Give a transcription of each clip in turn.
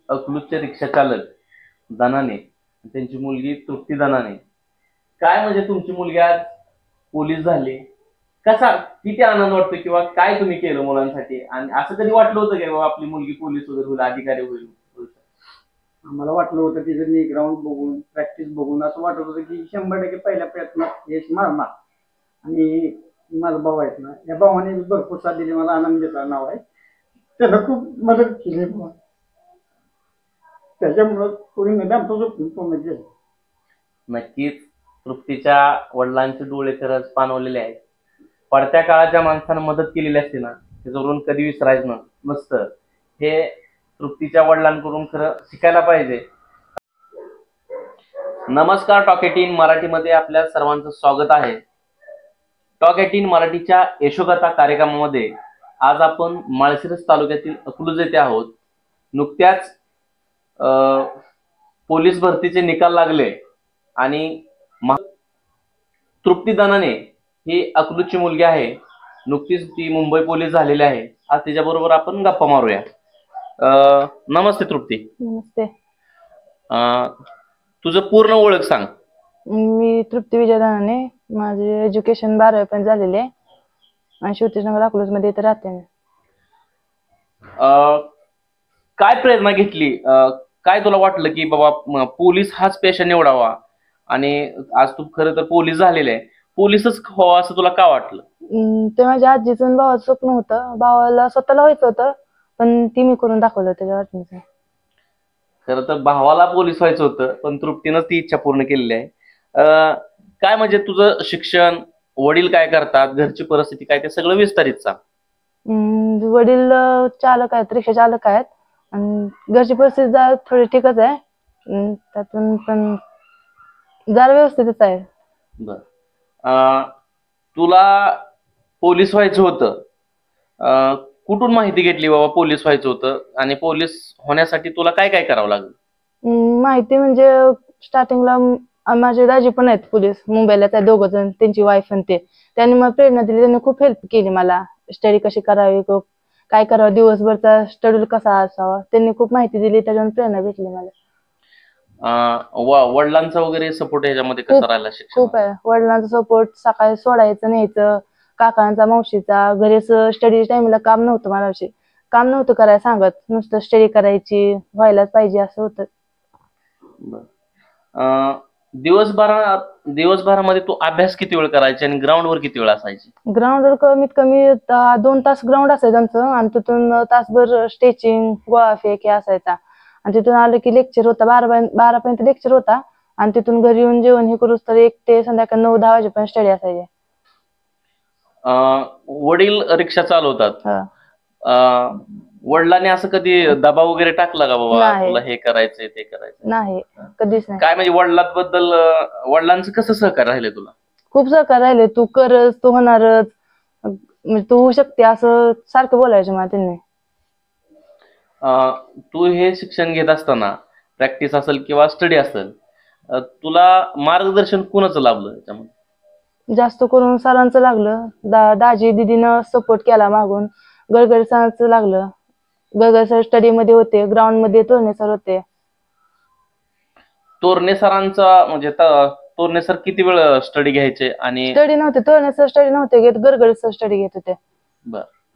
अकलूजचे रिक्षा चालक दानाने त्यांची मुलगी तृप्ती दानाने, काय म्हणजे तुमची मुलगी आज पोलीस झाली, कसा किती आनंद वाटतो किंवा काय तुम्ही केलं मुलांसाठी? आणि असं कधी वाटलं होतं की बाबा आपली मुलगी पोलीस वगैरे होईल, अधिकारी होईल? आम्हाला वाटलं होतं की जर मी ग्राउंड बघून प्रॅक्टिस बघून असं वाटत होतं की 100% पहिल्या प्रयत्नात यश मारणार. आणि माझा भाऊ आहेत ना, या भावाने भरपूर साथ दिली. मला आनंदीचा नाव आहे, त्याला खूप मदत केली. त्याच्यामुळं कोणी आमचं स्वप्न पूर्ण केलं. नक्कीच तृप्तीच्या वडिलांचे डोळे खरंच पाणवलेले आहेत. पडत्या काळात ज्या माणसानं मदत केलेली असते ना, त्याच्यावरून कधी विसरायचं नसतं. हे तृप्तीच्या वडिलांकडून खरं शिकायला पाहिजे. नमस्कार, टॉक 18 मराठीमध्ये आपल्या सर्वांचं स्वागत आहे. टॉक 18 मराठीच्या यशोगाथा कार्यक्रमामध्ये आज आपण माळशिरस तालुक्यातील अकलूज येथे आहोत. नुकत्याच पोलीस भरतीचे निकाल लागले आणि तृप्ती दानाने ही अकलूजची मुलगी आहे. नुकतीच ती मुंबई पोलीस झालेली आहे. आज तिच्याबरोबर आपण गप्पा मारूया. नमस्ते तृप्ती. नमस्ते. तुझं पूर्ण ओळख सांग. मी तृप्ती विजय दानाने, माझे एज्युकेशन 12वी पर्यंत झालेले आहे आणि शिवतीनगर अकलूज मध्ये इथे राहते मी. काय प्रेरणा घेतली, काय तुला वाटलं की बाबा पोलीस हाच पेशा निवडावा आणि आज तू खरं तर पोलीस झालेले आहे, पोलीसच व्हावं असं तुला का वाटलं? ते माझ्या आजीचं आणि भावाचं स्वप्न होतं. भावाला स्वतःला व्हायचं होतं, पण ती मी करून दाखवलं त्याच्या वाटणीचं. खरं तर भावाला पोलीस व्हायचं होतं, पण तृप्तीनंच ती इच्छा पूर्ण केलेली आहे. काय म्हणजे तुझं शिक्षण, वडील काय करतात, घरची परिस्थिती काय, ते सगळं विस्तारित सांग. वडील चालक आहेत, रिक्षा चालक आहेत आणि घरची परिस्थिती थोडी ठीकच आहे. त्यातून पण जरा व्यवस्थितच आहे. बर, तुला पोलीस व्हायचं होतं, कुठून माहिती घेतली बाबा पोलीस व्हायचं होतं आणि पोलीस होण्यासाठी तुला काय काय करावं लागलं? माहिती म्हणजे स्टार्टिंगला माझे दाजी पण आहेत पोलीस, मुंबईला त्या दोघं जण, त्यांची वाईफ आणि त्यांनी मला प्रेरणा दिली. त्यांनी खूप हेल्प केली मला, स्टडी कशी करावी, काय करावं, दिवसभरचा शेड्यूल कसा असावा, त्यांनी खूप माहिती दिली. त्याच्यावर प्रेरणा भेटली मला. वडिलांचा वगैरे सपोर्ट ह्याच्यामध्ये कसा राहिला? खूप आहे वडिलांचा सपोर्ट. सकाळी सोडायचं न्यायचं, काकांचा, मावशीचा. घरीच स्टडी टाइमला काम नव्हतं, मला काम नव्हतं करायला सांगत, नुसतं स्टडी करायची, व्हायलाच पाहिजे असं होतं. दिवसभरामध्ये तू अभ्यास किती वेळ करायची आणि ग्राउंडवर किती वेळ असायची? ग्राउंडवर कमीत कमी 2 तास ग्राउंड असायचं आमचं, आणि तिथून तासभर स्ट्रेचिंग, गोळा फेक हे असायचा. आणि तिथून आलं की लेक्चर होता, 12 पर्यंत लेक्चर होता. आणि तिथून घरी येऊन जेवण हे करूच तर 1 ते संध्याकाळी 9-10 वाजेपर्यंत स्टडी असायचे. वडील रिक्षा चालवतात, वडिलांनी असं कधी दबाव वगैरे टाकला का बाबा तुला हे करायचंय ते करायचं? नाही, कधीच नाही. काय म्हणजे वडिलांबद्दल, वडिलांचं कसं सहकार्य राहिले तुला? खूप सहकार्य राहिले. तू करच, तू होणारच, तू होऊ शकते असं सारखं बोलायचं मला त्यांनी. तू हे शिक्षण घेत असताना, प्रॅक्टिस असेल किंवा स्टडी असेल, तुला मार्गदर्शन कोणाचं लाभलं त्याच्यामध्ये? जास्त करून सरांचं लागलं. दाजी दीदीनं सपोर्ट केला मागून. गडगड सरांचं लागलं. गडगड सर स्टडी मध्ये होते, ग्राउंड मध्ये तोरणे सर होते. तोरणे सरांचा म्हणजे तोरणे सर किती वेळ स्टडी घ्यायचे? आणि स्टडी नव्हते, तोरणे सर स्टडी नव्हते घेत, गडगड सर स्टडी घेत होते.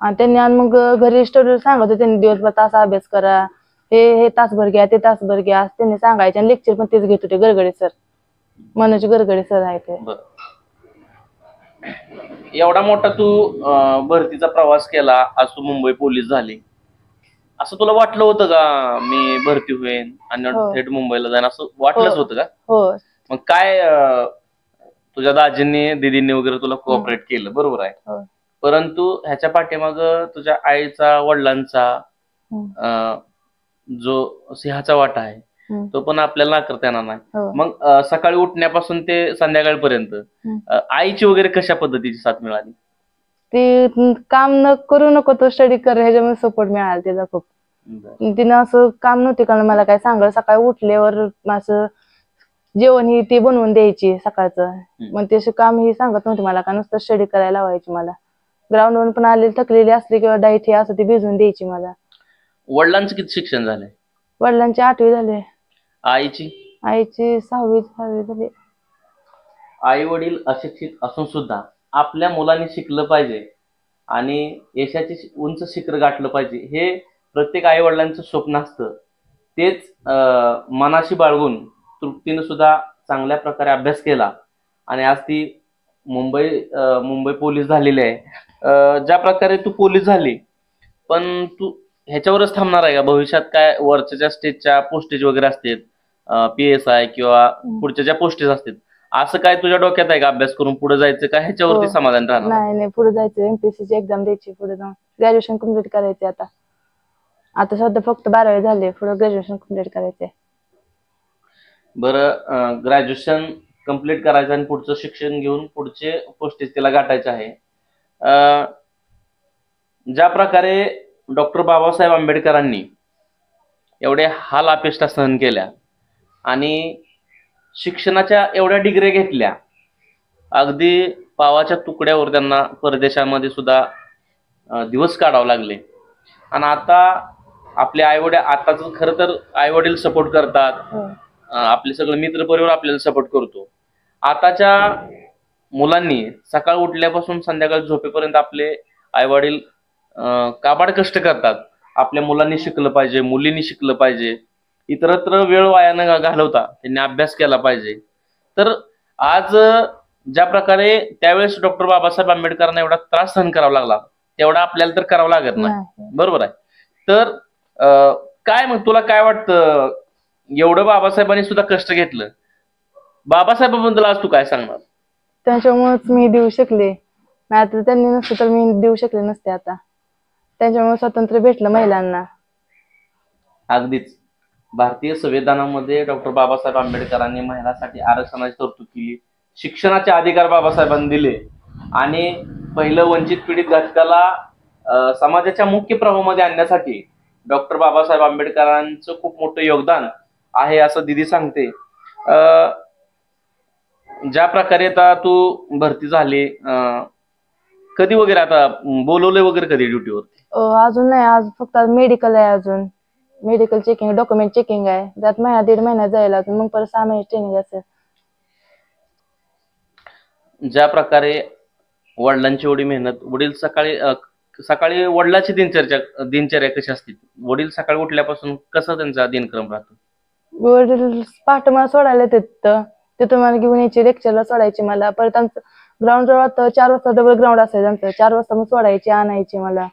आणि त्यांनी मग घरी स्टडी सांगत होते, त्यांनी दिवसभर तास अभ्यास करा, हे तासभर घ्या, ते तासभर घ्या त्यांनी सांगायचे. आणि लेक्चर पण तेच घेत होते, गडगडे सर, मनोज गडगडे सर आहे ते. एवढा मोठा तू भरतीचा प्रवास केला, आज तू मुंबई पोलीस झाली, असं तुला वाटलं होतं का मी भरती होईन आणि थेट मुंबईला जाईन, असं वाटलंच होतं का? हो. मग काय तुझ्या दाजींनी दीदींनी वगैरे तुला कोऑपरेट केलं, बरोबर आहे, परंतु ह्याच्या पाठीमाग तुझ्या आईचा, वडिलांचा जो सिंहाचा वाटा आहे तो पण आपल्याला नाकारता येणार नाही. मग सकाळी उठण्यापासून ते संध्याकाळपर्यंत आईची वगैरे कशा पद्धतीची साथ मिळाली? ते काम न करू नको तो स्टडी कर ह्याच्यामध्ये सपोर्ट मिळाला त्याचा खूप. तिनं असं काम नव्हते कारण मला काय सांगलं, सकाळी उठल्यावर असं जेवण ही ती बनवून द्यायची सकाळचं, मग ते काम ही सांगत नव्हते मला, का नुसतं स्टडी करायला लावायची मला. ग्राउंडवरून पण आलेली थकलेली असली किंवा डाईट हे असं ती भिजवून द्यायची मला. वडिलांचं किती शिक्षण झालंय? वडिलांची 8वी झाली. आईची? आईची 6वी झाली. आई वडील अशिक्षित असून सुद्धा आपल्या मुलांनी शिकलं पाहिजे आणि यशाची उंच शिखर गाठलं पाहिजे हे प्रत्येक आई वडिलांचं स्वप्न असतं. तेच मनाशी बाळगून तृप्तीनं सुद्धा चांगल्या प्रकारे अभ्यास केला आणि आज ती मुंबई पोलीस झालेली आहे. ज्या प्रकारे तू पोलीस झाली, पण तू ह्याच्यावरच थांबणार आहे का? भविष्यात काय वरच्या स्टेजच्या पोस्टेज वगैरे असतात, PSI किंवा पुढच्या ज्या पोस्टेज असतात, असं काय तुझ्या डोक्यात आहे का अभ्यास करून पुढे जायचं का ह्याच्यावरती हो. समाधान राहणार? नाही, पुढे जायचं. MPSC ची एक्झाम द्यायची, पुढे जाऊन ग्रॅज्युएशन कम्प्लीट करायचे. आता सध्या फक्त 12वी झाली, पुढे ग्रॅज्युएशन कम्प्लीट करायचे. बरं, ग्रॅज्युएशन कम्प्लीट करायचं आणि पुढचं शिक्षण घेऊन पुढचे पोस्टेज तिला गाठायचे आहे. ज्या प्रकारे डॉक्टर बाबासाहेब आंबेडकरांनी एवढे हाल अपेष्टा सहन केल्या आणि शिक्षणाच्या एवढ्या डिग्री घेतल्या, अगदी पावाच्या तुकड्यावर त्यांना परदेशामध्ये सुद्धा दिवस काढावे लागले, आणि आता आपले आईवडील, आताच खरं तर आईवडील सपोर्ट करतात, आपले सगळे मित्र परिवार आपल्याला सपोर्ट करतो. आताच्या मुलांनी सकाळ उठल्यापासून संध्याकाळ झोपेपर्यंत आपले आईवडील काबाड कष्ट करतात. आपल्या मुलांनी शिकलं पाहिजे, मुलींनी शिकलं पाहिजे, इतरत्र वेळ वाया न घालवता त्यांनी अभ्यास केला पाहिजे. तर आज ज्या प्रकारे त्यावेळेस डॉक्टर बाबासाहेब आंबेडकरांना एवढा त्रास सहन करावा लागला, तेवढा आपल्याला तर करावा लागत नाही, बरोबर आहे? तर काय मग तुला काय वाटतं, एवढं बाबासाहेबांनी सुद्धा कष्ट घेतलं, बाबासाहेबांबद्दल आज तू काय सांगणार? त्यांच्यामुळेच मी देऊ शकले, नाही तर त्यांनी नसतं तर मी देऊ शकले नसते. आता त्यांच्यामुळे स्वातंत्र्य भेटलं महिलांना. अगदीच. भारतीय संविधानामध्ये डॉक्टर बाबासाहेब आंबेडकरांनी महिलांसाठी आरक्षणाची तरतूद केली, शिक्षणाचे अधिकार बाबासाहेबांनी दिले आणि पहिलं वंचित पीडित घटकाला समाजाच्या मुख्य प्रवाहामध्ये आणण्यासाठी डॉक्टर बाबासाहेब आंबेडकरांचं खूप मोठं योगदान आहे असं दिदी सांगते. ज्या प्रकारे आता तू भरती झाली, कधी वगैरे आता बोलवलंय वगैरे कधी ड्युटीवरती? अजून नाही, आज फक्त मेडिकल आहे. अजून मेडिकल चेकिंग, डॉक्युमेंट चेकिंग आहे. त्यात महिना 1.5 महिना जाईल अजून, मग परत 6 महिने ट्रेनिंग असेल. ज्या प्रकारे वडिलांची एवढी मेहनत, वडील सकाळी वडिलांची दिनचर्या कशी असते? वडील सकाळी उठल्यापासून कसा त्यांचा दिनक्रम राहतो? वडील पहाटे मला सोडायला तिथून मला घेऊन यायची, लेक्चरला सोडायची मला. परत आमचं ग्राउंड जवळ 4 वाजता डबल ग्राउंड असायचं आमचं, 4 वाजता मग सोडायची, आणायची मला.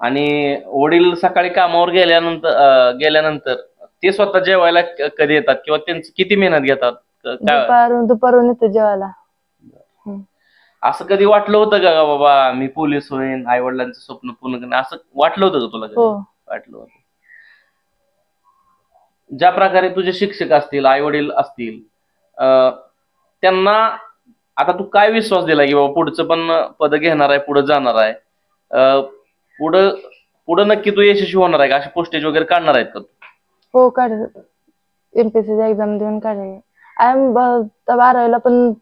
आणि वडील सकाळी कामावर गेल्यानंतर ते स्वतः जेवायला कधी येतात किंवा त्यांची किती मेहनत घेतात? दुपारून येते जेवायला. असं कधी वाटलं होतं का बाबा मी पोलीस होईन, आई वडिलांचं स्वप्न पूर्ण करेन, असं वाटलं होतं का तुला? वाटलं होतं. ज्या प्रकारे तुझे शिक्षक असतील, आई वडील असतील, त्यांना आता तू काय विश्वास दिला की बाबा पुढचं पण पद घेणार आहे, पुढे जाणार आहे, पुढं नक्की तू यशस्वी होणार आहे का? अशी पोस्टेज वगैरे काढणार आहेत का तू? हो, काढ. MPSC एक्झाम देऊन काढाय. 12वीला पण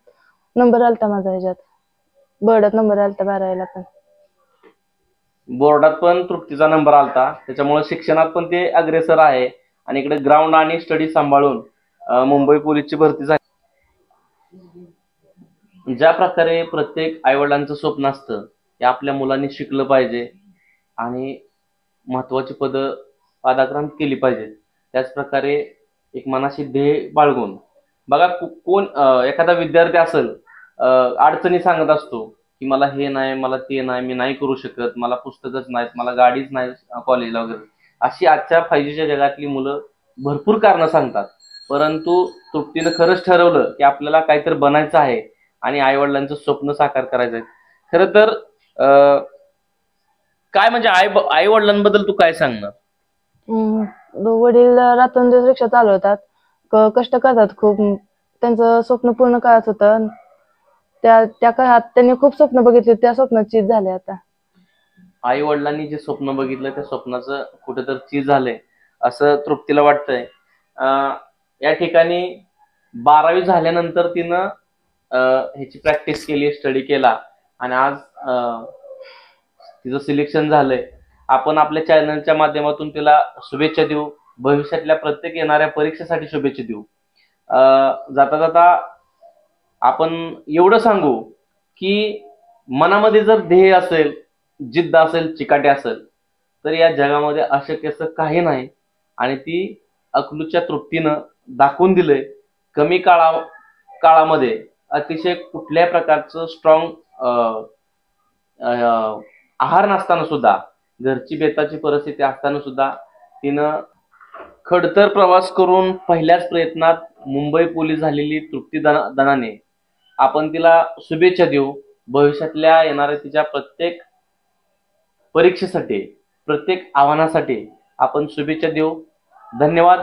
नंबर आलता माझा, ह्याच्यात बोर्डात नंबर आलता 12वीला पण. बोर्डात पण तृप्तीचा नंबर आलता, त्याच्यामुळे शिक्षणात पण ते अग्रेसर आहे आणि इकडे ग्राउंड आणि स्टडी सांभाळून मुंबई पोलीसची भरती झाली. ज्या प्रकारे प्रत्येक आईवडिलांचं स्वप्न असतं की आपल्या मुलांनी शिकलं पाहिजे आणि महत्वाची पदाक्रांत केली पाहिजे, त्याच प्रकारे एक मनाशी ध्येय बाळगून बघा, कोण एखादा विद्यार्थी असेल, अडचणी सांगत असतो की मला हे नाही, मला ते नाही, मी नाही करू शकत, मला पुस्तकच नाहीत, मला गाडीच नाही कॉलेजला वगैरे, अशी आजच्या 5Gच्या जगातली मुलं भरपूर कारणं सांगतात. परंतु तृप्तीनं खरंच ठरवलं की आपल्याला काहीतरी बनायचं आहे आणि आईवडिलांचं स्वप्न साकार करायचं आहे. खरं तर काय म्हणजे आई वडिलांबद्दल तू काय सांगणार? वडील रात्रंदिवस रिक्षा चालवतात, कष्ट करतात खूप. त्यांचं स्वप्न पूर्ण करायचं होतं. त्या काळात त्यांनी खूप स्वप्न बघितले, त्या स्वप्नाची चीज झाले. आता आई वडिलांनी जे स्वप्न बघितलं त्या स्वप्नाचं कुठेतरी चीज झालंय असं तृप्तीला वाटतंय. या ठिकाणी 12वी झाल्यानंतर तिनं ह्याची प्रॅक्टिस केली, स्टडी केला आणि आज तिचं सिलेक्शन झालंय. आपण आपल्या चॅनलच्या माध्यमातून तिला शुभेच्छा देऊ. भविष्यातल्या प्रत्येक येणाऱ्या परीक्षेसाठी शुभेच्छा देऊ. जाता जाता आपण एवढं सांगू की मनामध्ये जर ध्येय असेल, जिद्द असेल, चिकाटी असेल, तर या जगामध्ये अशक्य असं काही नाही. आणि ती अकलूजच्या तृप्तीनं दाखवून दिलंय. कमी काळामध्ये अतिशय कुठल्याही प्रकारचं स्ट्रॉंग आहार नसताना सुद्धा, घरची बेताची परिस्थिती असताना सुद्धा तिनं खडतर प्रवास करून पहिल्याच प्रयत्नात मुंबई पोलीस झालेली तृप्ती दनाने, आपण तिला शुभेच्छा देऊ. भविष्यातल्या येणाऱ्या तिच्या प्रत्येक परीक्षेसाठी, प्रत्येक आव्हानासाठी आपण शुभेच्छा देऊ. धन्यवाद.